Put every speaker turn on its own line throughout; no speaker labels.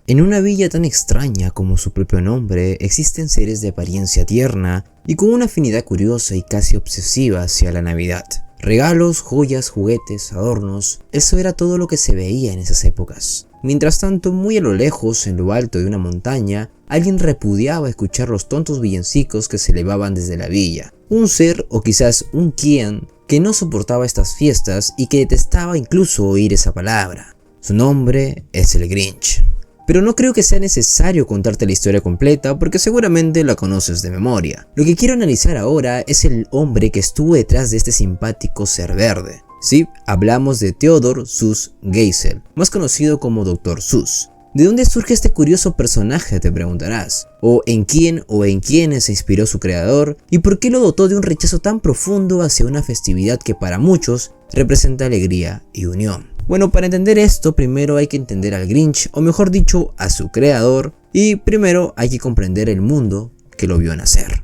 En una villa tan extraña como su propio nombre, existen seres de apariencia tierna y con una afinidad curiosa y casi obsesiva hacia la Navidad. Regalos, joyas, juguetes, adornos, eso era todo lo que se veía en esas épocas. Mientras tanto, muy a lo lejos, en lo alto de una montaña, alguien repudiaba escuchar los tontos villancicos que se elevaban desde la villa. Un ser, o quizás un quién, que no soportaba estas fiestas y que detestaba incluso oír esa palabra. Su nombre es el Grinch. Pero no creo que sea necesario contarte la historia completa porque seguramente la conoces de memoria. Lo que quiero analizar ahora es el hombre que estuvo detrás de este simpático ser verde. Sí, hablamos de Theodor Süss Geisel, más conocido como Dr. Süss. ¿De dónde surge este curioso personaje?, te preguntarás. ¿O en quiénes se inspiró su creador? ¿Y por qué lo dotó de un rechazo tan profundo hacia una festividad que para muchos representa alegría y unión? Bueno, para entender esto, primero hay que entender al Grinch, o mejor dicho, a su creador, y primero hay que comprender el mundo que lo vio nacer.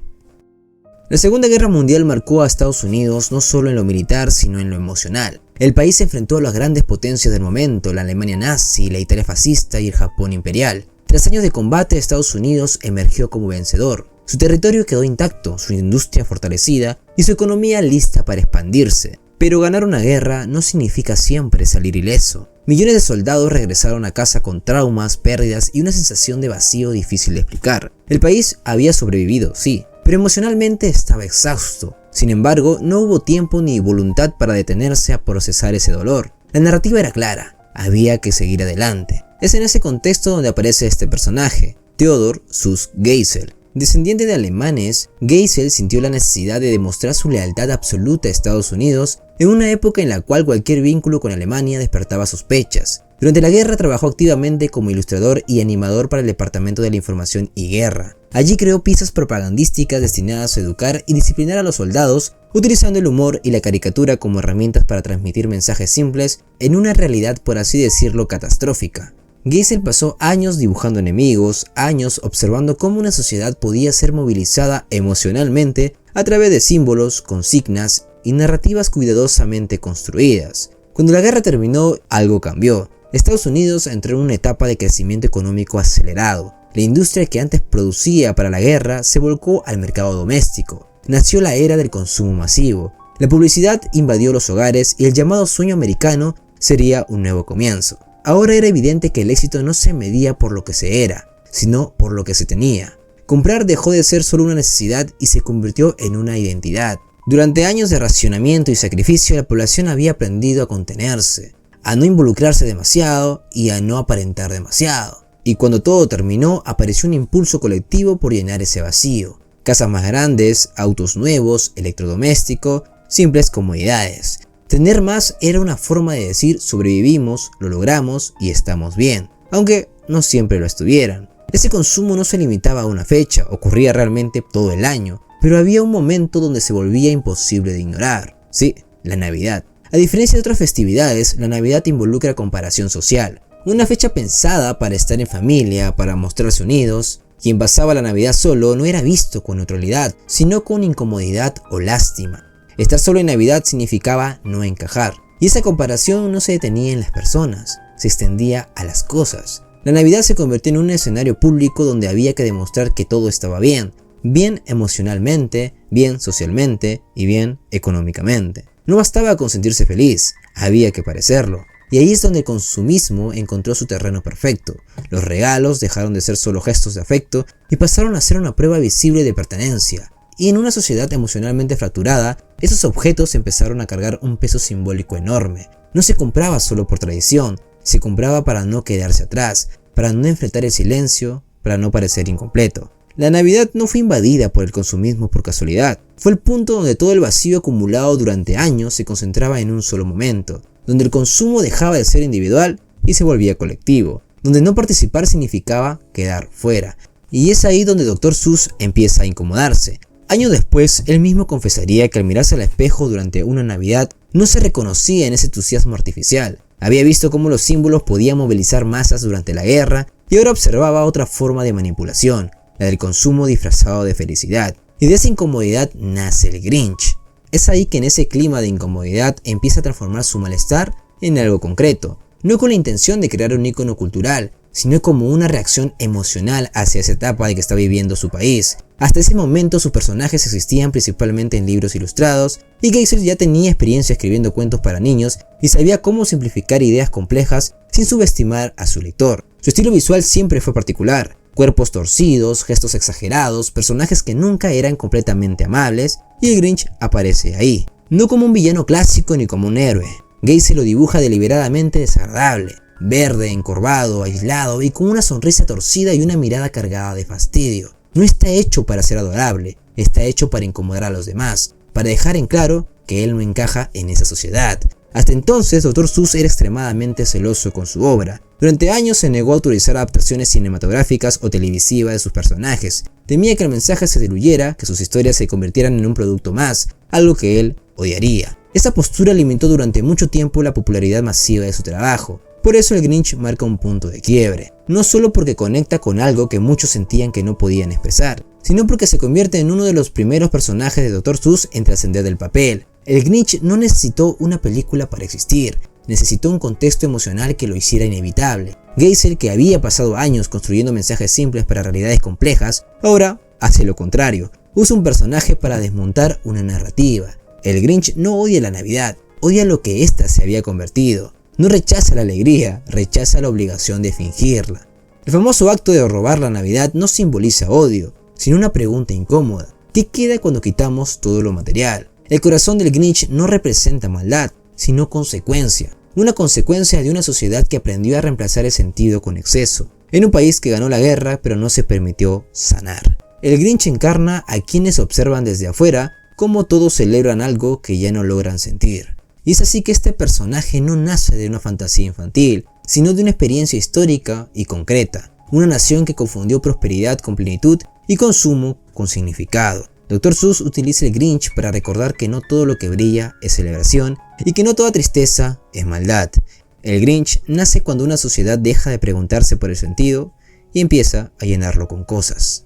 La Segunda Guerra Mundial marcó a Estados Unidos no solo en lo militar, sino en lo emocional. El país se enfrentó a las grandes potencias del momento, la Alemania nazi, la Italia fascista y el Japón imperial. Tras años de combate, Estados Unidos emergió como vencedor. Su territorio quedó intacto, su industria fortalecida y su economía lista para expandirse. Pero ganar una guerra no significa siempre salir ileso. Millones de soldados regresaron a casa con traumas, pérdidas y una sensación de vacío difícil de explicar. El país había sobrevivido, sí, pero emocionalmente estaba exhausto. Sin embargo, no hubo tiempo ni voluntad para detenerse a procesar ese dolor. La narrativa era clara, había que seguir adelante. Es en ese contexto donde aparece este personaje, Theodor Süss Geisel. Descendiente de alemanes, Geisel sintió la necesidad de demostrar su lealtad absoluta a Estados Unidos en una época en la cual cualquier vínculo con Alemania despertaba sospechas. Durante la guerra trabajó activamente como ilustrador y animador para el Departamento de la Información y Guerra. Allí creó piezas propagandísticas destinadas a educar y disciplinar a los soldados, utilizando el humor y la caricatura como herramientas para transmitir mensajes simples en una realidad, por así decirlo, catastrófica. Geisel pasó años dibujando enemigos, años observando cómo una sociedad podía ser movilizada emocionalmente a través de símbolos, consignas y narrativas cuidadosamente construidas. Cuando la guerra terminó, algo cambió. Estados Unidos entró en una etapa de crecimiento económico acelerado. La industria que antes producía para la guerra se volcó al mercado doméstico. Nació la era del consumo masivo. La publicidad invadió los hogares y el llamado sueño americano sería un nuevo comienzo. Ahora era evidente que el éxito no se medía por lo que se era, sino por lo que se tenía. Comprar dejó de ser solo una necesidad y se convirtió en una identidad. Durante años de racionamiento y sacrificio, la población había aprendido a contenerse, a no involucrarse demasiado y a no aparentar demasiado. Y cuando todo terminó, apareció un impulso colectivo por llenar ese vacío. Casas más grandes, autos nuevos, electrodomésticos, simples comodidades. Tener más era una forma de decir sobrevivimos, lo logramos y estamos bien, aunque no siempre lo estuvieran. Ese consumo no se limitaba a una fecha, ocurría realmente todo el año, pero había un momento donde se volvía imposible de ignorar. Sí, la Navidad. A diferencia de otras festividades, la Navidad involucra comparación social. Una fecha pensada para estar en familia, para mostrarse unidos. Quien pasaba la Navidad solo no era visto con neutralidad, sino con incomodidad o lástima. Estar solo en Navidad significaba no encajar. Y esa comparación no se detenía en las personas, se extendía a las cosas. La Navidad se convirtió en un escenario público donde había que demostrar que todo estaba bien. Bien emocionalmente, bien socialmente y bien económicamente. No bastaba con sentirse feliz, había que parecerlo. Y ahí es donde el consumismo encontró su terreno perfecto. Los regalos dejaron de ser solo gestos de afecto y pasaron a ser una prueba visible de pertenencia. Y en una sociedad emocionalmente fracturada, esos objetos empezaron a cargar un peso simbólico enorme. No se compraba solo por tradición, se compraba para no quedarse atrás, para no enfrentar el silencio, para no parecer incompleto. La Navidad no fue invadida por el consumismo por casualidad. Fue el punto donde todo el vacío acumulado durante años se concentraba en un solo momento, donde el consumo dejaba de ser individual y se volvía colectivo, donde no participar significaba quedar fuera. Y es ahí donde Dr. Süss empieza a incomodarse. Años después, él mismo confesaría que al mirarse al espejo durante una Navidad, no se reconocía en ese entusiasmo artificial. Había visto cómo los símbolos podían movilizar masas durante la guerra y ahora observaba otra forma de manipulación, la del consumo disfrazado de felicidad. Y de esa incomodidad nace el Grinch. Es ahí que en ese clima de incomodidad empieza a transformar su malestar en algo concreto, no con la intención de crear un ícono cultural, sino como una reacción emocional hacia esa etapa de que está viviendo su país. Hasta ese momento sus personajes existían principalmente en libros ilustrados, y Geisel ya tenía experiencia escribiendo cuentos para niños y sabía cómo simplificar ideas complejas sin subestimar a su lector. Su estilo visual siempre fue particular: cuerpos torcidos, gestos exagerados, personajes que nunca eran completamente amables, y el Grinch aparece ahí. No como un villano clásico ni como un héroe. Geisel lo dibuja deliberadamente desagradable, verde, encorvado, aislado y con una sonrisa torcida y una mirada cargada de fastidio. No está hecho para ser adorable, está hecho para incomodar a los demás, para dejar en claro que él no encaja en esa sociedad. Hasta entonces, Dr. Seuss era extremadamente celoso con su obra. Durante años se negó a autorizar adaptaciones cinematográficas o televisivas de sus personajes. Temía que el mensaje se diluyera, que sus historias se convirtieran en un producto más, algo que él odiaría. Esta postura limitó durante mucho tiempo la popularidad masiva de su trabajo. Por eso el Grinch marca un punto de quiebre, no solo porque conecta con algo que muchos sentían que no podían expresar, sino porque se convierte en uno de los primeros personajes de Dr. Seuss en trascender del papel. El Grinch no necesitó una película para existir, necesitó un contexto emocional que lo hiciera inevitable. Geisel, que había pasado años construyendo mensajes simples para realidades complejas, ahora hace lo contrario, usa un personaje para desmontar una narrativa. El Grinch no odia la Navidad, odia lo que ésta se había convertido. No rechaza la alegría, rechaza la obligación de fingirla. El famoso acto de robar la Navidad no simboliza odio, sino una pregunta incómoda: ¿qué queda cuando quitamos todo lo material? El corazón del Grinch no representa maldad, sino consecuencia. Una consecuencia de una sociedad que aprendió a reemplazar el sentido con exceso. En un país que ganó la guerra pero no se permitió sanar. El Grinch encarna a quienes observan desde afuera cómo todos celebran algo que ya no logran sentir. Y es así que este personaje no nace de una fantasía infantil, sino de una experiencia histórica y concreta. Una nación que confundió prosperidad con plenitud y consumo con significado. Dr. Seuss utiliza el Grinch para recordar que no todo lo que brilla es celebración y que no toda tristeza es maldad. El Grinch nace cuando una sociedad deja de preguntarse por el sentido y empieza a llenarlo con cosas.